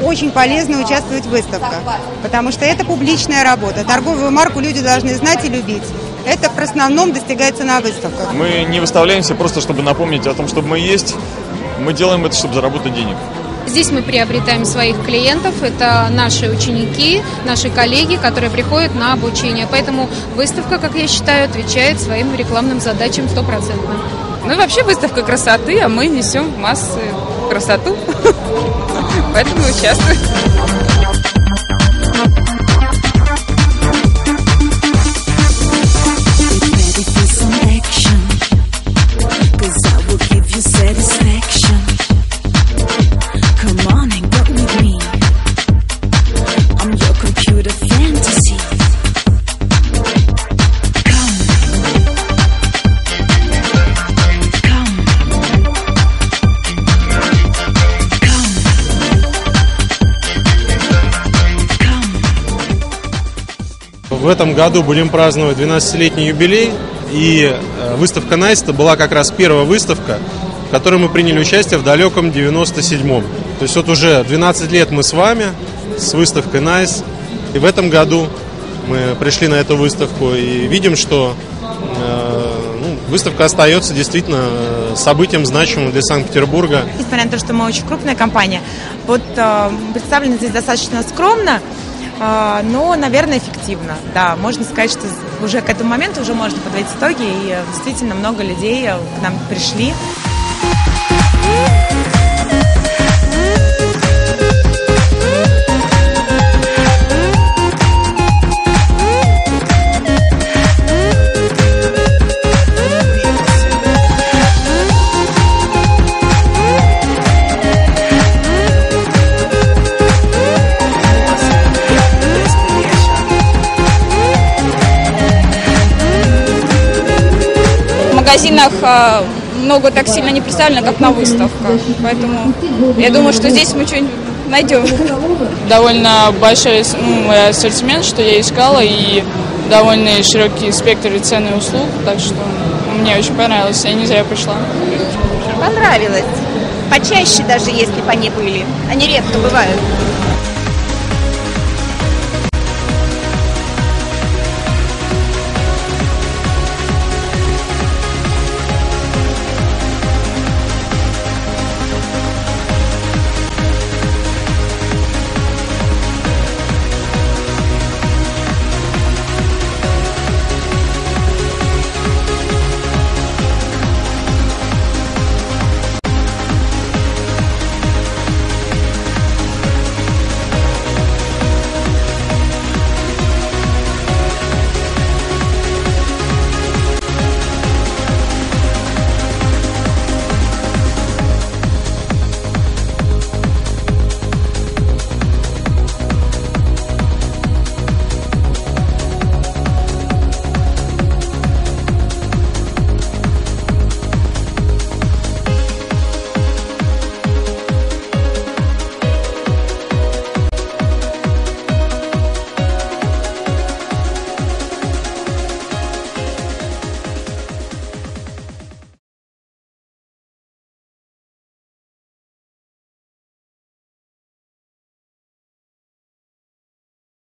Очень полезно участвовать в выставках, потому что это публичная работа. Торговую марку люди должны знать и любить. Это в основном достигается на выставках. Мы не выставляемся просто, чтобы напомнить о том, что мы есть. Мы делаем это, чтобы заработать денег. Здесь мы приобретаем своих клиентов. Это наши ученики, наши коллеги, которые приходят на обучение. Поэтому выставка, как я считаю, отвечает своим рекламным задачам 100%. Ну и вообще выставка красоты, а мы несем в массы красоту. Поэтому участвуем. В этом году будем праздновать 12-летний юбилей, и выставка NICE это была как раз первая выставка, в которой мы приняли участие в далеком 97-м. То есть вот уже 12 лет мы с вами, с выставкой NICE, и в этом году мы пришли на эту выставку и видим, что выставка остается действительно событием значимым для Санкт-Петербурга. Несмотря на то, что мы очень крупная компания, вот представлены здесь достаточно скромно, но, наверное, эффективно. Да, можно сказать, что уже к этому моменту уже можно подводить итоги, и действительно много людей к нам пришли. В магазинах много так сильно не представлено, как на выставках. Поэтому я думаю, что здесь мы что-нибудь найдем. Довольно большой ассортимент, что я искала, и довольно широкий спектр цен и услуг. Так что мне очень понравилось. Я не зря пришла. Понравилось. Почаще даже, если бы они были. Они редко бывают.